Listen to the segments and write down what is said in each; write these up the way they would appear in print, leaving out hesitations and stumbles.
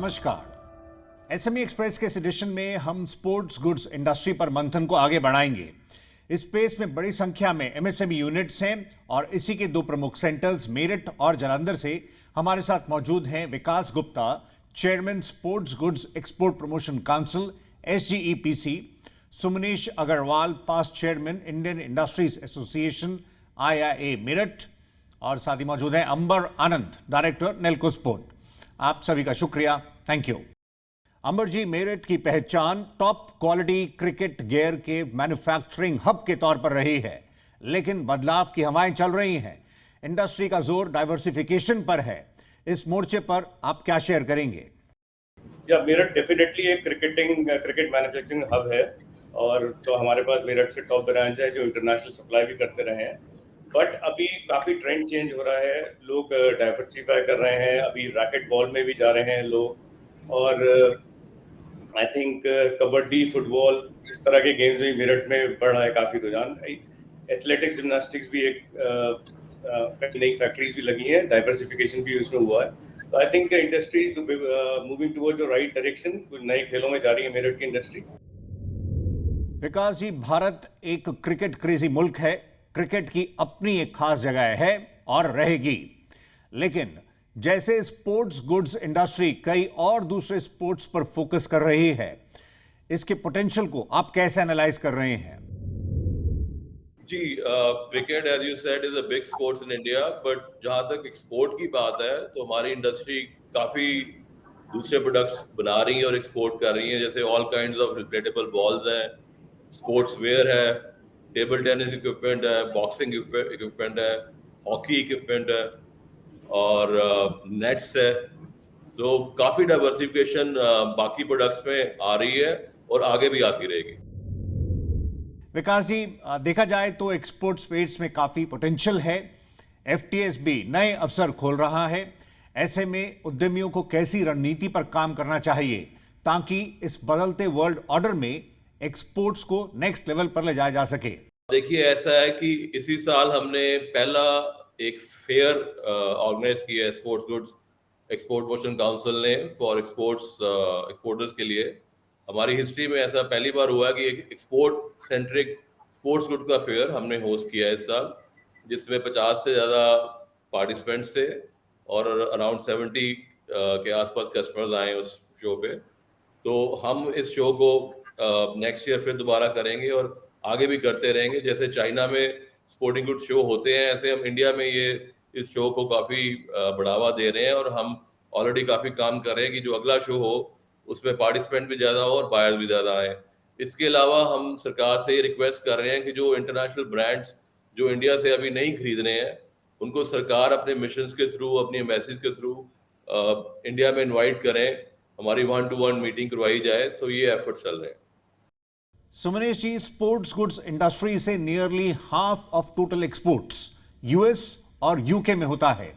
नमस्कार। SME express के इस एडिशन में हम स्पोर्ट्स गुड्स इंडस्ट्री पर मंथन को आगे बढ़ाएंगे। इस स्पेस में बड़ी संख्या में एमएसएमई यूनिट्स हैं और इसी के दो प्रमुख सेंटर्स मेरठ और जालंधर से हमारे साथ मौजूद हैं Vikas Gupta, chairman sports goods export promotion council SGEPC, Sumanesh Agarwal, past chairman Indian industries association IIA Meerut, और साथ ही मौजूद हैं अंबर आनंद, डायरेक्टर नेल्को स्पोर्ट। आप सभी का शुक्रिया, थैंक यू। अंबर जी, मेरठ की पहचान टॉप क्वालिटी क्रिकेट गियर के मैन्युफैक्चरिंग हब के तौर पर रही है, लेकिन बदलाव की हवाएं चल रही हैं। इंडस्ट्री का जोर डाइवर्सिफिकेशन पर है। इस मोर्चे पर आप क्या शेयर करेंगे? या मेरठ डेफिनेटली एक क्रिकेट मैन्युफैक्चरिंग हब है, और तो हमारे पास मेरठ से टॉप ब्रांच है जो इंटरनेशनल सप्लाई भी करते रहे हैं। बट अभी काफी ट्रेंड चेंज हो रहा है, लोग डाइवर्सिफाई कर रहे हैं, अभी रैकेट बॉल में भी जा रहे हैं लोग, और आई थिंक कबड्डी, फुटबॉल, इस तरह के गेम्स भी मेरठ में बढ़ रहा है काफी रुझान। एथलेटिक्स, जिम्नास्टिक्स भी एक नई फैक्ट्रीज भी लगी हैं, डाइवर्सिफिकेशन भी उसमें हुआ है। तो I think industry is moving towards the right direction, कुछ नए खेलों में जा रही है मेरठ की इंडस्ट्री। विकास जी, भारत एक क्रिकेट क्रेजी मुल्क है, क्रिकेट की अपनी एक खास जगह है और रहेगी, लेकिन जैसे स्पोर्ट्स गुड्स इंडस्ट्री कई और दूसरे स्पोर्ट्स पर फोकस कर रही है, इसके पोटेंशियल को आप कैसे एनालाइज कर रहे हैं? जी, cricket as you said is a big sports in India, but जहां तक एक्सपोर्ट की बात है तो हमारी इंडस्ट्री काफी दूसरे प्रोडक्ट्स बना रही है और एक्सपोर्ट कर रही है। जैसे ऑल काइंड्स ऑफ रिप्लेटेबल बॉल्स हैं, स्पोर्ट्स वेयर है, टेबल टेनिस इक्विपमेंट है, बॉक्सिंग इक्विपमेंट है, हॉकी इक्विपमेंट है और नेट्स है। तो काफी डाइवर्सिफिकेशन बाकी प्रोडक्ट्स में आ रही है और आगे भी आती रहेगी। विकास जी, देखा जाए तो एक्सपोर्ट स्पेस में काफी पोटेंशियल है। FTS भी नए अवसर खोल रहा है। ऐसे में उद्यमियों को कैसी रणनीति पर काम करना चाहिए ताकि इस बदलते वर्ल्ड ऑर्डर में एक्सपोर्ट्स को नेक्स्ट लेवल पर ले जाया जा सके? देखिए, ऐसा है कि इसी साल हमने पहला एक फेयर ऑर्गेनाइज किया है sports goods export promotion council ने फॉर एक्सपोर्टर्स के लिए। हमारी हिस्ट्री में ऐसा पहली बार हुआ कि एक एक्सपोर्ट सेंट्रिक स्पोर्ट्स गुड्स का फेयर हमने होस्ट किया है इस साल, जिसमें 50 से ज़्यादा पार्टिसिपेंट्स थे और अराउंड 70 के आसपास कस्टमर्स आए उस शो पे। तो हम इस शो को नेक्स्ट ईयर फिर दोबारा करेंगे और आगे भी करते रहेंगे। जैसे चाइना में स्पोर्टिंग गुड शो होते हैं, ऐसे हम इंडिया में ये इस शो को काफ़ी बढ़ावा दे रहे हैं और हम ऑलरेडी काफ़ी काम कर रहे हैं कि जो अगला शो हो उसमें पार्टिसिपेंट भी ज़्यादा हो और बायर्स भी ज़्यादा आए। इसके अलावा हम सरकार से ये रिक्वेस्ट कर रहे हैं कि जो इंटरनेशनल ब्रांड्स जो इंडिया से अभी नहीं खरीद रहे हैं, उनको सरकार अपने मिशंस के थ्रू, अपनी एम्बेसीज के थ्रू इंडिया में इन्वाइट करें, हमारी 1-to-1 मीटिंग करवाई जाए। सो ये एफर्ट चल रहे हैं। सुमनेश जी, स्पोर्ट्स गुड्स इंडस्ट्री से nearly half of total exports US और UK में होता है।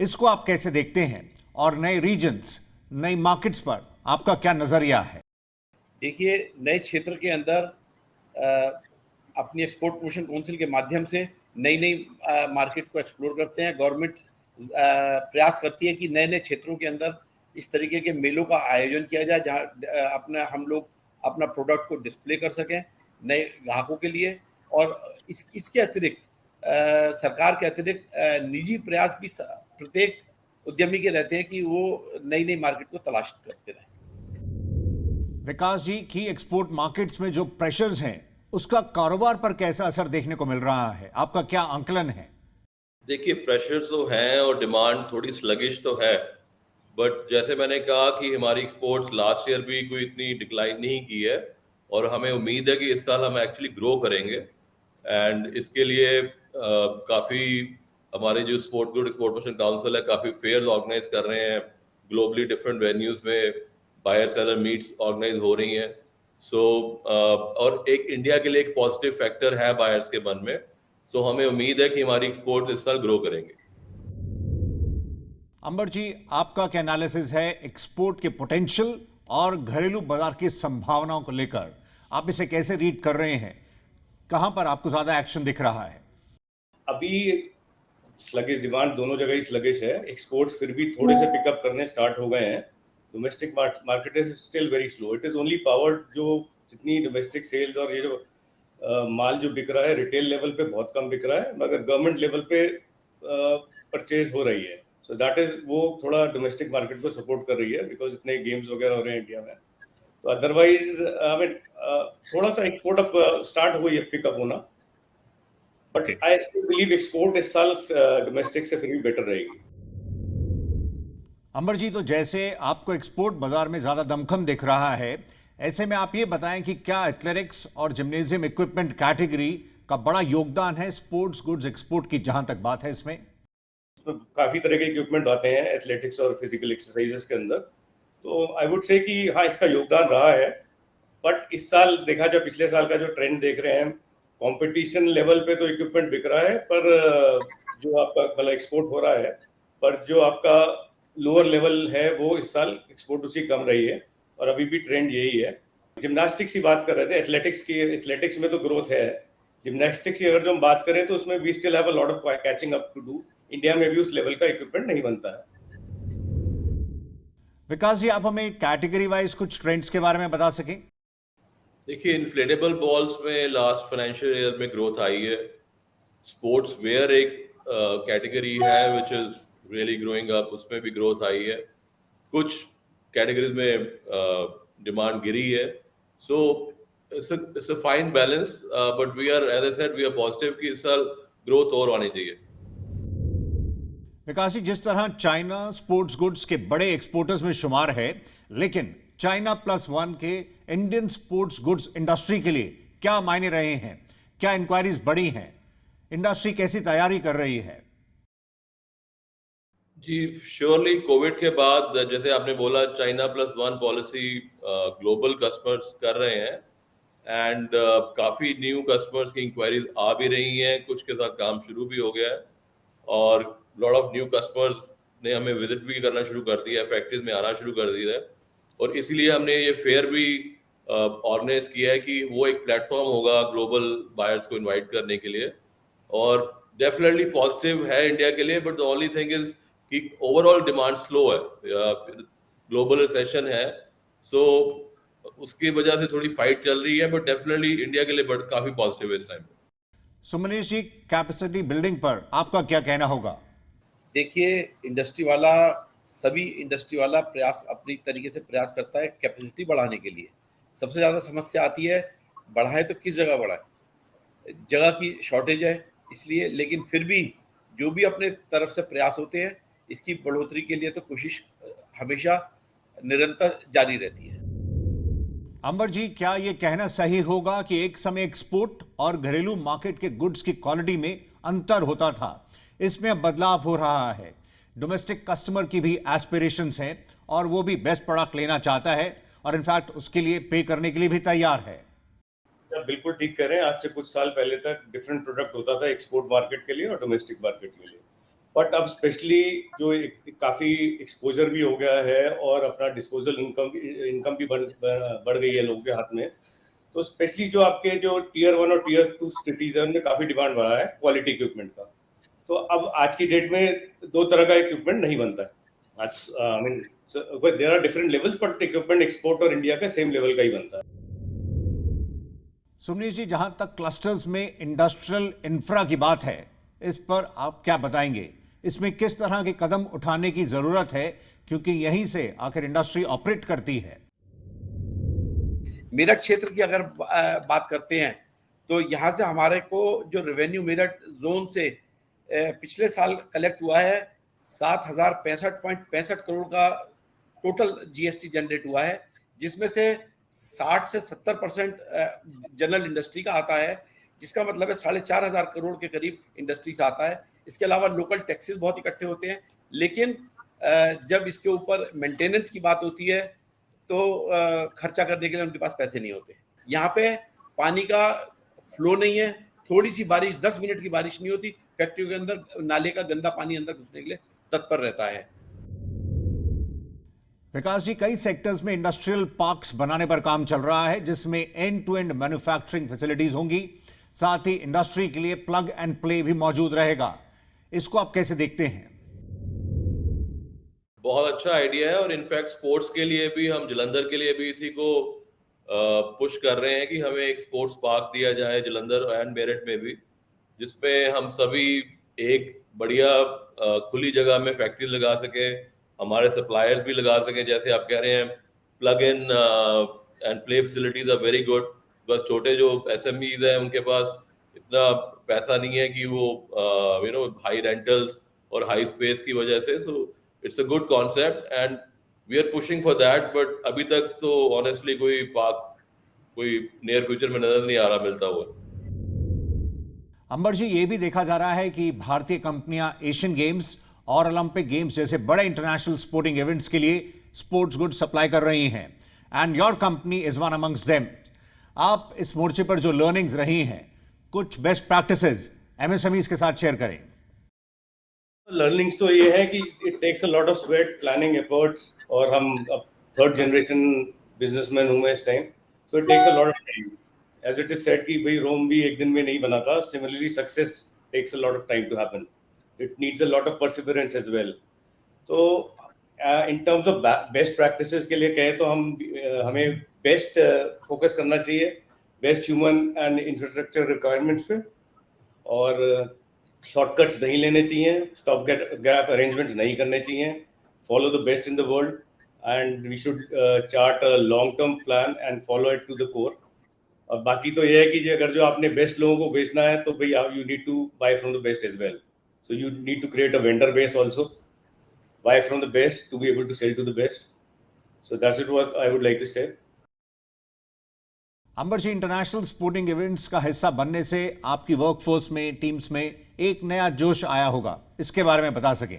इसको आप कैसे देखते हैं और नए रीजन्स, नई मार्केट्स पर आपका क्या नजरिया है? देखिए, नए क्षेत्र के अंदर अपनी एक्सपोर्ट प्रमोशन काउंसिल के माध्यम से नई मार्केट को एक्सप्लोर करते हैं। गवर्नमेंट प्रयास करती है कि नए नए क्षेत्रों के अंदर इस तरीके के मेलों का आयोजन किया जाए जहां हम लोग अपना प्रोडक्ट को डिस्प्ले कर सकें नए ग्राहकों के लिए। और इसके अतिरिक्त सरकार के अतिरिक्त निजी प्रयास भी प्रत्येक उद्यमी के रहते हैं कि वो नई मार्केट को तलाश करते रहें। विकास जी, की एक्सपोर्ट मार्केट्स में जो प्रेशर्स हैं उसका कारोबार पर कैसा असर देखने को मिल रहा है? आपका क्या आंकलन है? देखिए, प्रेशर्स तो हैं और डिमांड थोड़ी स्लगिश तो है, बट जैसे मैंने कहा कि हमारी एक्सपोर्ट्स लास्ट ईयर भी कोई इतनी डिक्लाइन नहीं की है और हमें उम्मीद है कि इस साल हम एक्चुअली ग्रो करेंगे। एंड इसके लिए काफ़ी हमारे जो sport good export promotion council है काफ़ी फेयर्स ऑर्गेनाइज कर रहे हैं ग्लोबली, डिफरेंट वेन्यूज में बायर सेलर मीट्स ऑर्गेनाइज हो रही हैं। सो और एक इंडिया के लिए एक पॉजिटिव फैक्टर है बायर्स के मन में। सो हमें उम्मीद है कि हमारी एक्सपोर्ट इस साल ग्रो करेंगे। अंबर जी, आपका क्या एनालिसिस है एक्सपोर्ट के पोटेंशियल और घरेलू बाजार की संभावनाओं को लेकर? आप इसे कैसे रीड कर रहे हैं? कहां पर आपको ज्यादा एक्शन दिख रहा है? अभी स्लगिश डिमांड दोनों जगह ही स्लगिश है। एक्सपोर्ट्स फिर भी थोड़े से पिकअप करने स्टार्ट हो गए हैं, domestic market is still very slow. It is only powered जो जितनी डोमेस्टिक सेल्स और ये जो माल जो बिक रहा है रिटेल लेवल पे बहुत कम बिक रहा है, मगर गवर्नमेंट लेवल पे परचेज हो रही है. सो दैट इज वो थोड़ा डोमेस्टिक मार्केट को सपोर्ट कर रही है बिकॉज इतने गेम्स वगैरह हो रहे हैं इंडिया में. तो अदरवाइज आई मीन थोड़ा सा एक्सपोर्ट अब स्टार्ट हुई है पिकअप होना, but I still believe export इस साल डोमेस्टिक से फिर भी बेटर रहेगी. अंबर जी, तो जैसे आपको एक्सपोर्ट बाजार में ज्यादा दमखम दिख रहा है, ऐसे में आप ये बताएं कि क्या एथलेटिक्स और जिम्नेजियम इक्विपमेंट कैटेगरी का बड़ा योगदान है स्पोर्ट्स गुड्स एक्सपोर्ट की, जहां तक बात है इसमें? तो काफी तरह के इक्विपमेंट आते हैं एथलेटिक्स और फिजिकल एक्सरसाइजेस के अंदर, तो आई वुड से कि हाँ इसका योगदान रहा है. बट इस साल देखा जाए, पिछले साल का जो ट्रेंड देख रहे हैं, कंपटीशन लेवल पे तो इक्विपमेंट बिक रहा है, पर जो आपका मतलब एक्सपोर्ट हो रहा है, पर जो आपका लोअर लेवल है वो इस साल एक्सपोर्ट उसकी कम रही है, और अभी भी ट्रेंड यही है. जिम्नास्टिक्स की बात कर रहे थे, एथलेटिक्स में तो ग्रोथ है. जिम्नास्टिक्स की अगर जो हम बात करें तो उसमें we still have a lot of catching up to do. India में भी उस लेवल का इक्विपमेंट नहीं बनता है. विकास जी, आप हमें कैटेगरी वाइज कुछ ट्रेंड्स के बारे में बता सकें? देखिए, इन्फ्लेटेबल बॉल्स में लास्ट फाइनेंशियल ईयर में ग्रोथ आई है. स्पोर्ट्स वेयर एक कैटेगरी है which is really growing up, उसमें भी ग्रोथ आई है. कुछ कैटेगरीज में डिमांड गिरी है. So it's a fine balance, but we are, as I said, we are positive कि इस साल ग्रोथ और आनी चाहिए. विकास जी, जिस तरह चाइना स्पोर्ट्स गुड्स के बड़े एक्सपोर्टर्स में शुमार है, लेकिन चाइना +1 के इंडियन स्पोर्ट्स गुड्स इंडस्ट्री के लिए क्या मायने रहे हैं? क्या इंक्वायरीज बढ़ी हैं? इंडस्ट्री कैसी तैयारी कर रही है? जी, श्योरली कोविड के बाद, जैसे आपने बोला, चाइना +1 पॉलिसी ग्लोबल कस्टमर्स कर रहे हैं, एंड काफी न्यू कस्टमर्स की इंक्वायरीज आ भी रही हैं, कुछ के साथ काम शुरू भी हो गया है, और लॉट ऑफ न्यू कस्टमर्स ने हमें विजिट भी करना शुरू कर दिया है, फैक्ट्रीज में आना शुरू कर दिया है. और इसीलिए हमने ये फेयर भी ऑर्गेनाइज किया है कि वो एक प्लेटफॉर्म होगा ग्लोबल बायर्स को इनवाइट करने के लिए. और डेफिनेटली पॉजिटिव है इंडिया के लिए, but the only thing is कि ओवरऑल डिमांड स्लो है, ग्लोबल रिसेशन है, सो उसकी वजह से थोड़ी फाइट चल रही है, बट डेफिनेटली इंडिया के लिए काफी पॉजिटिव है इस टाइम. सुमनेश जी, कैपेसिटी बिल्डिंग पर आपका क्या कहना होगा? देखिए, सभी इंडस्ट्री वाला प्रयास अपनी तरीके से प्रयास करता है कैपेसिटी बढ़ाने के लिए. सबसे ज़्यादा समस्या आती है बढ़ाए तो किस जगह बढ़ाए, जगह की शॉर्टेज है इसलिए. लेकिन फिर भी जो भी अपने तरफ से प्रयास होते हैं, इसकी बढ़ोतरी के लिए तो कोशिश हमेशा निरंतर जारी रहती है. अंबर जी, क्या यह कहना सही होगा कि एक समय एक्सपोर्ट और घरेलू मार्केट के गुड्स की क्वालिटी में अंतर होता था, इसमें अब बदलाव हो रहा है? डोमेस्टिक कस्टमर की भी एस्पिरेशंस हैं और वो भी बेस्ट प्रोडक्ट लेना चाहता है, और इनफैक्ट उसके लिए पे करने के लिए भी तैयार है. बिल्कुल ठीक कह रहे हैं. आज से कुछ साल पहले तक डिफरेंट प्रोडक्ट होता था एक्सपोर्ट मार्केट के लिए और डोमेस्टिक मार्केट के लिए, बट अब स्पेशली जो काफी एक्सपोजर भी हो गया है और अपना डिस्पोजल इनकम भी बढ़ गई है लोगों के हाथ में, तो स्पेशली जो आपके जो टियर 1 और टियर 2 सिटीज है उनमें काफी डिमांड बढ़ा है क्वालिटी इक्विपमेंट का. तो अब आज की डेट में दो तरह का इक्विपमेंट नहीं बनता है. I mean there are different levels, but equipment export और इंडिया का सेम लेवल का ही बनता है. सुमनीश जी, जहां तक क्लस्टर्स में इंडस्ट्रियल इंफ्रा की बात है, इस पर आप क्या बताएंगे? इसमें किस तरह के कदम उठाने की जरूरत है, क्योंकि यहीं से आखिर इंडस्ट्री ऑपरेट करती है? मेरठ क्षेत्र की अगर बात करते हैं तो यहाँ से हमारे को जो रेवेन्यू मेरठ जोन से पिछले साल कलेक्ट हुआ है 7,065.65 करोड़ का टोटल जीएसटी जनरेट हुआ है, जिसमें से 60 से 70% जनरल इंडस्ट्री का आता है, जिसका मतलब है 4,500 करोड़ के करीब इंडस्ट्री से आता है. इसके अलावा लोकल टैक्सेस बहुत इकट्ठे होते हैं, लेकिन जब इसके ऊपर मेंटेनेंस की बात होती है तो खर्चा करने के लिए उनके पास पैसे नहीं होते. यहाँ पे पानी का फ्लो नहीं है, थोड़ी सी बारिश, 10 मिनट की बारिश नहीं होती, फैक्ट्री के अंदर नाले का गंदा पानी अंदर घुसने के लिए तत्पर रहता है. विकास जी, कई सेक्टर्स में इंडस्ट्रियल पार्क्स बनाने पर काम चल रहा है, जिसमें end to end manufacturing facilities होंगी, साथ ही इंडस्ट्री के लिए प्लग एंड प्ले भी मौजूद रहेगा. इसको आप कैसे देखते हैं? बहुत अच्छा आइडिया है, और इनफैक्ट स्पोर्ट्स के लिए भी हम जलंधर के लिए भी इसी को पुश कर रहे हैं कि हमें एक स्पोर्ट्स पार्क दिया जाए जलंधर एंड मेरठ में भी, जिसमें हम सभी एक बढ़िया खुली जगह में फैक्ट्री लगा सके, हमारे सप्लायर्स भी लगा सके। जैसे आप कह रहे हैं plug in and play facilities are very good, बस छोटे जो एसएमईज हैं उनके पास इतना पैसा नहीं है कि वो हाई रेंटल्स और हाई स्पेस की वजह से, so it's a good concept and we are pushing for that. But अभी तक तो ऑनेस्टली कोई पार्क कोई नियर फ्यूचर में नजर नहीं आ रहा मिलता हुआ। अंबर जी, ये भी देखा जा रहा है कि भारतीय कंपनियां एशियन गेम्स और ओलंपिक गेम्स जैसे बड़े इंटरनेशनल स्पोर्टिंग इवेंट्स के लिए स्पोर्ट्स गुड्स सप्लाई कर रही हैं, and your company is one amongst them. आप इस मोर्चे पर जो लर्निंग्स रही हैं, कुछ बेस्ट प्रैक्टिसेस एमएसएमईज के साथ शेयर करें। लर्निंग्स तो ये है कि it takes a lot of sweat, planning, efforts, और हम अब थर्ड जनरेशन बिजनेसमैन हूँ मैं इस time, so it takes a lot of time. As it is said कि भाई रोम भी एक दिन में नहीं बना था, similarly success takes a lot of time to happen, it needs a lot of perseverance as well. तो in terms of best practices के लिए कहें तो हमें बेस्ट फोकस करना चाहिए best human and infrastructure requirements पे, और शॉर्टकट्स नहीं लेने चाहिए, स्टॉप गैप अरेंजमेंट्स नहीं करने चाहिए, follow the best in the world, and we should chart a long term plan and follow it to the core. और बाकी तो ये है कि अगर जो आपने बेस्ट लोगों को बेचना है तो भाई you need to buy from the best as well, so you need to create a vendor base also, buy from the best to be able to sell to the best. So that's it what I would like to say. Amber ji, international sporting events का हिस्सा बनने से आपकी workforce में, teams में एक नया जोश आया होगा, इसके बारे में बता सकें।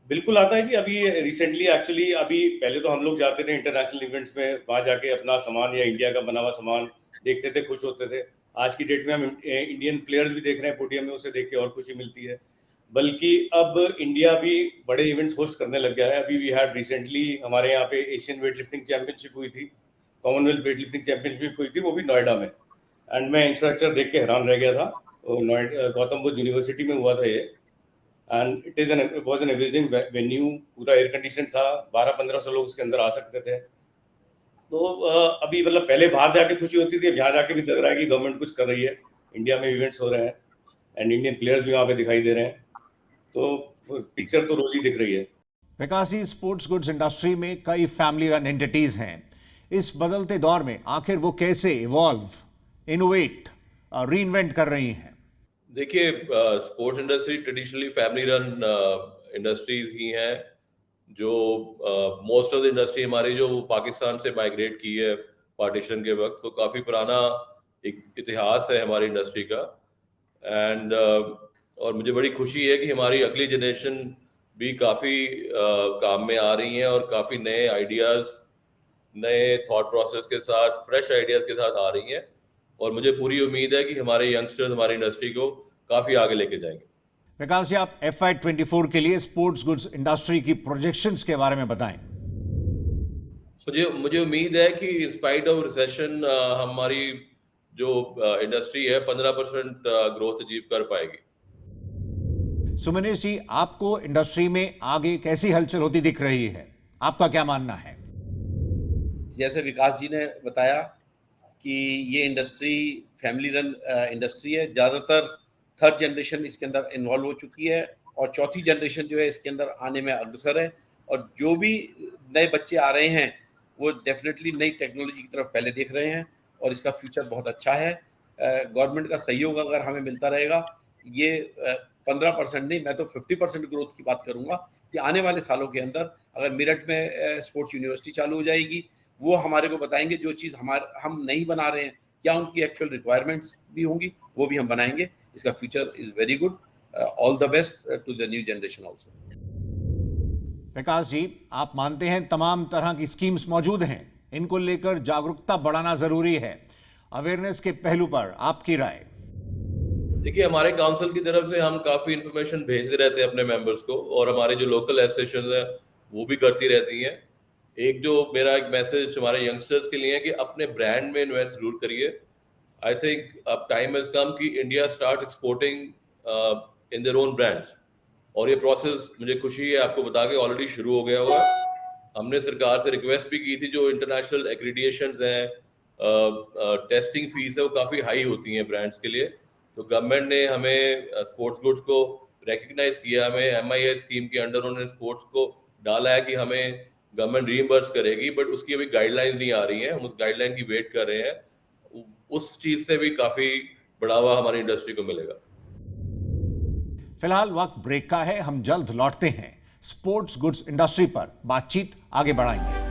बिल्कुल आता है जी। अभी रिसेंटली एक्चुअली अभी पहले तो हम लोग जाते थे इंटरनेशनल इवेंट्स में, वहां जाके अपना सामान या इंडिया का बना हुआ सामान देखते थे, खुश होते थे। आज की डेट में हम इंडियन प्लेयर्स भी देख रहे हैं पोडियम में, उसे देख के और खुशी मिलती है। बल्कि अब इंडिया भी बड़े इवेंट्स होस्ट करने लग गया है। अभी वी हैड रिसेंटली हमारे यहाँ पे एशियन वेट लिफ्टिंग चैंपियनशिप हुई थी, कॉमनवेल्थ वेट लिफ्टिंग चैंपियनशिप हुई थी, वो भी नोएडा में, एंड मैं इंफ्रास्ट्रक्चर देख के हैरान रह गया था। गौतम बुद्ध यूनिवर्सिटी में हुआ था ये, and it was an amazing venue, पूरा एयर कंडीशन था, 1200-1500 लोग उसके अंदर आ सकते थे। तो अभी मतलब पहले बाहर जाके खुशी होती थी, अब यहाँ जाके भी लग रहा है कि गवर्नमेंट कुछ कर रही है, इंडिया में इवेंट्स हो रहे हैं एंड इंडियन प्लेयर्स भी वहाँ पे दिखाई दे रहे हैं, तो पिक्चर तो रोज ही दिख रही है। विकास जी, स्पोर्ट्स गुड्स इंडस्ट्री में कई फैमिली रन एंटिटीज हैं। इस बदलते दौर में आखिर वो कैसे इवॉल्व, इनोवेट, रीइन्वेंट कर रही हैं? देखिए, sports industry traditionally family run industries ही हैं। जो मोस्ट ऑफ द इंडस्ट्री हमारी जो पाकिस्तान से माइग्रेट की है पार्टीशन के वक्त, तो काफी पुराना एक इतिहास है हमारी इंडस्ट्री का। एंड और मुझे बड़ी खुशी है कि हमारी अगली जनरेशन भी काफी काम में आ रही है और काफी नए आइडियाज, नए थॉट प्रोसेस के साथ, फ्रेश आइडियाज के साथ आ रही हैं, और मुझे पूरी उम्मीद है कि हमारे यंगस्टर्स हमारी इंडस्ट्री को काफी आगे लेके जाएंगे। विकास जी, आप FY24 के लिए स्पोर्ट्स गुड्स इंडस्ट्री की प्रोजेक्शंस के बारे में बताएं। मुझे उम्मीद है कि इंस्पाइट ऑफ रिसेशन हमारी जो इंडस्ट्री है 15% ग्रोथ अचीव कर पाएगी। सुमनेश जी, आपको इंडस्ट्री में आगे कैसी हलचल होती दिख रही है, आपका क्या मानना है? जैसे विकास जी ने बताया कि ये इंडस्ट्री फैमिली रन इंडस्ट्री है, ज़्यादातर थर्ड जनरेशन इसके अंदर इन्वॉल्व हो चुकी है और चौथी जनरेशन जो है इसके अंदर आने में अग्रसर है, और जो भी नए बच्चे आ रहे हैं वो डेफिनेटली नई टेक्नोलॉजी की तरफ पहले देख रहे हैं और इसका फ्यूचर बहुत अच्छा है। गवर्नमेंट का सहयोग अगर हमें मिलता रहेगा, ये 15% नहीं, मैं तो 50% ग्रोथ की बात करूंगा कि आने वाले सालों के अंदर अगर मेरठ में स्पोर्ट्स यूनिवर्सिटी चालू हो जाएगी, वो हमारे को बताएंगे जो चीज़ हम नहीं बना रहे हैं, क्या उनकी एक्चुअल रिक्वायरमेंट्स भी होंगी, वो भी हम बनाएंगे। इसका future is very good. All the best to the new generation also. Vikas ji, आप मानते हैं तमाम तरह की स्कीम्स मौजूद हैं, इनको लेकर जागरूकता बढ़ाना जरूरी है, अवेयरनेस के पहलू पर आपकी राय? देखिए, हमारे काउंसिल की तरफ से हम काफी इंफॉर्मेशन भेजते रहते हैं अपने मेंबर्स को, और हमारे जो लोकल एसोसिएशन है वो भी करती रहती हैं। मेरा एक मैसेज हमारे यंगस्टर्स के लिए है कि अपने ब्रांड में इन्वेस्ट जरूर करिए। आई थिंक अब टाइम हैज कम कि India start exporting in their own brands, और ये प्रोसेस मुझे खुशी है आपको बता के ऑलरेडी शुरू हो गया हुआ। हमने सरकार से रिक्वेस्ट भी की थी, जो इंटरनेशनल एक्रीडिएशंस हैं, टेस्टिंग फीस है वो काफ़ी हाई होती हैं ब्रांड्स के लिए, तो गवर्नमेंट ने हमें स्पोर्ट्स गुड्स को रिकग्नाइज किया, हमें MIS स्कीम के अंडर उन्होंने स्पोर्ट्स को डाला है कि हमें गवर्नमेंट रीइंबर्स करेगी, बट उसकी अभी गाइडलाइन नहीं आ रही है, हम उस गाइडलाइन की वेट कर रहे हैं। उस चीज से भी काफी बढ़ावा हमारी इंडस्ट्री को मिलेगा। फिलहाल वक्त ब्रेक का है, हम जल्द लौटते हैं। स्पोर्ट्स गुड्स इंडस्ट्री पर बातचीत आगे बढ़ाएंगे।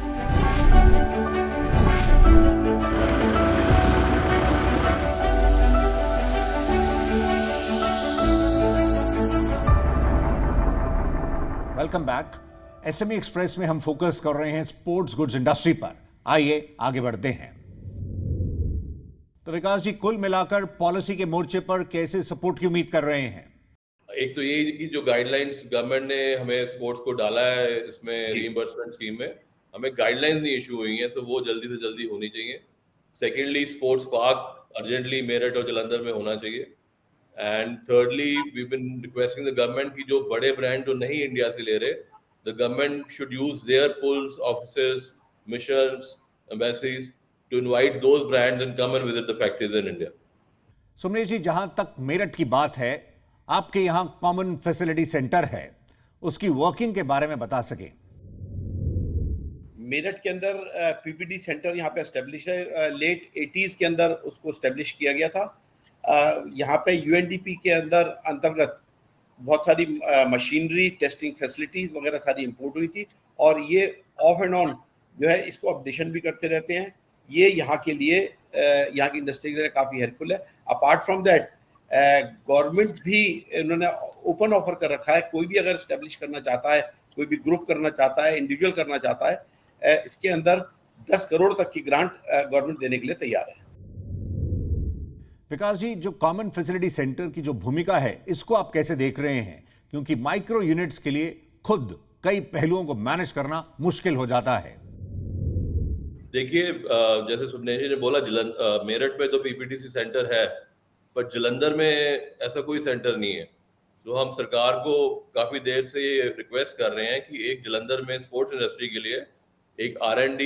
Welcome back. SME एक्सप्रेस में हम फोकस कर रहे हैं स्पोर्ट्स गुड्स इंडस्ट्री पर। आइए आगे बढ़ते हैं। तो विकास जी, कुल मिलाकर पॉलिसी के मोर्चे पर कैसे सपोर्ट की उम्मीद कर रहे हैं? एक तो ये कि जो गाइडलाइंस गवर्नमेंट ने हमें स्पोर्ट्स को डाला है इसमें रीइंबर्समेंट स्कीम में, हमें गाइडलाइंस नहीं इशू हुई हैं, सो वो जल्दी से जल्दी होनी चाहिए। Secondly, sports park urgently Meerut और जालंधर में होना चाहिए। And thirdly, we been requesting the government की जो बड़े ब्रांड जो नहीं इंडिया से ले रहे, the government should use their pools, offices, missions, embassies to invite those brands and come and visit the factories in India. Sumneet ji, जहां तक मेरठ की बात है, आपके यहां कॉमन फैसिलिटी सेंटर है, उसकी वर्किंग के बारे में बता सकें। मेरठ के अंदर PPT सेंटर यहाँ पे एस्टेब्लिश है, लेट 80s के अंदर उसको एस्टेब्लिश किया गया था। यहाँ पे UNDP के अंतर्गत बहुत सारी मशीनरी, टेस्टिंग फैसिलिटीज वगैरह सारी इंपोर्ट हुई थी, और ये ऑफ एंड ऑन जो है इसको अपडेशन भी करते रहते हैं। ये यहाँ के लिए, यहाँ की इंडस्ट्री के लिए काफ़ी हेल्पफुल है। अपार्ट फ्रॉम दैट, गवर्नमेंट भी इन्होंने ओपन ऑफर कर रखा है, कोई भी अगर एस्टेब्लिश करना चाहता है, कोई भी ग्रुप करना चाहता है, इंडिविजुअल करना चाहता है, इसके अंदर 10 करोड़ तक की ग्रांट गवर्नमेंट देने के लिए तैयार है। विकास जी, जो कॉमन फैसिलिटी सेंटर की जो भूमिका है, इसको आप कैसे देख रहे हैं? क्योंकि माइक्रो यूनिट्स के लिए खुद कई पहलुओं को मैनेज करना मुश्किल हो जाता है। देखिए, जैसे सुमनेश जी ने बोला, मेरठ में तो PPTC सेंटर है, पर जालंधर में ऐसा कोई सेंटर नहीं है। तो हम सरकार को काफी देर से ये रिक्वेस्ट कर रहे हैं कि एक जालंधर में स्पोर्ट्स इंडस्ट्री के लिए एक R&D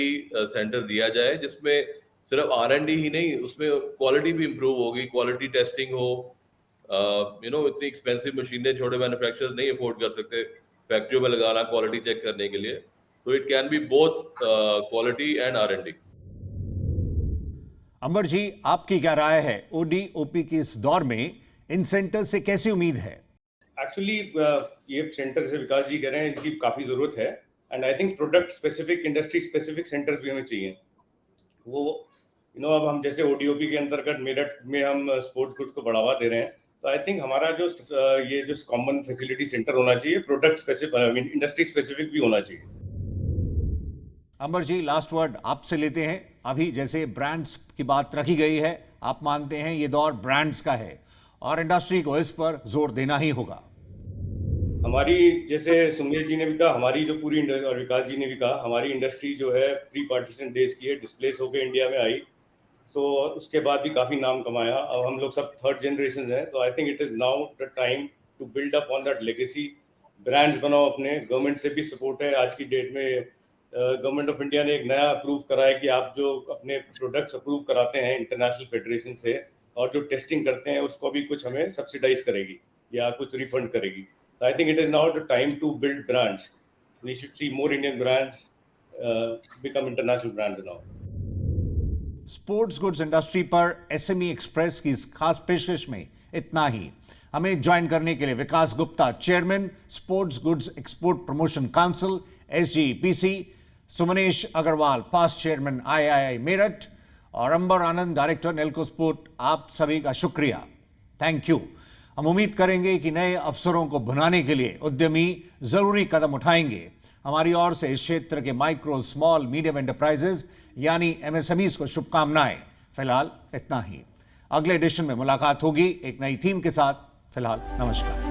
सेंटर दिया जाए, जिसमें सिर्फ R&D ही नहीं, उसमें क्वालिटी भी इंप्रूव होगी, क्वालिटी टेस्टिंग हो। इतनी एक्सपेंसिव मशीनें छोटे मैन्युफैक्चरर्स नहीं अफोर्ड कर सकते फैक्ट्रियों में लगाना क्वालिटी चेक करने के लिए, तो it can be both quality and R&D। अंबर जी, आपकी क्या राय है? OD-OP की इस दौर में इन सेंटर से कैसी उम्मीद है? एक्चुअली ये सेंटर से विकास जी कह रहे हैं, इनकी काफ़ी ज़रूरत है, and I think product specific, industry specific centres भी हमें चाहिए। वो अब हम जैसे OD-OP के अंतर्गत मेरठ में हम स्पोर्ट्स गुड्स को बढ़ावा दे रहे हैं, तो आई थिंक हमारा जो ये जो कॉमन फैसिलिटी सेंटर होना चाहिए, प्रोडक्ट स्पेसिफिक, इंडस्ट्री स्पेसिफिक भी होना चाहिए। अंबर जी, लास्ट वर्ड आपसे लेते हैं। अभी जैसे ब्रांड्स की बात रखी गई है, आप मानते हैं ये दौर ब्रांड्स का है और इंडस्ट्री को इस पर जोर देना ही होगा। हमारी, जैसे सुमेश जी ने भी कहा, हमारी जो पूरी और विकास जी ने भी कहा, हमारी इंडस्ट्री जो है प्री पार्टीशन डेज की है, डिस्प्लेस होकर इंडिया में आई, तो उसके बाद भी काफ़ी नाम कमाया। अब हम लोग सब थर्ड जनरेशन हैं, तो I think it is now the time to build up on that legacy. Brands बनाओ अपने, गवर्नमेंट से भी सपोर्ट है। आज की डेट में गवर्नमेंट ऑफ इंडिया ने एक नया अप्रूव करा है कि आप जो अपने प्रोडक्ट्स अप्रूव कराते हैं इंटरनेशनल फेडरेशन से, और जो टेस्टिंग करते हैं उसको भी कुछ हमें सब्सिडाइज करेगी या कुछ रिफंड करेगी। So I think it is now the time to build brands. We should see more Indian brands become international brands now. Sports goods industry पर SME एक्सप्रेस की इस खास पेशकश में इतना ही। हमें ज्वाइन करने के लिए Vikas Gupta, chairman, sports goods export promotion council SGPC, Sumanesh Agarwal, past chairman III Meerut, और अंबर आनंद, डायरेक्टर नेल्को स्पोर्ट, आप सभी का शुक्रिया, थैंक यू। हम उम्मीद करेंगे कि नए अवसरों को भुनाने के लिए उद्यमी जरूरी कदम उठाएंगे। हमारी ओर से इस क्षेत्र के माइक्रो, स्मॉल, मीडियम एंटरप्राइजेज यानी MSMEs को शुभकामनाएं। फिलहाल इतना ही। अगले एडिशन में मुलाकात होगी एक नई थीम के साथ। फिलहाल नमस्कार।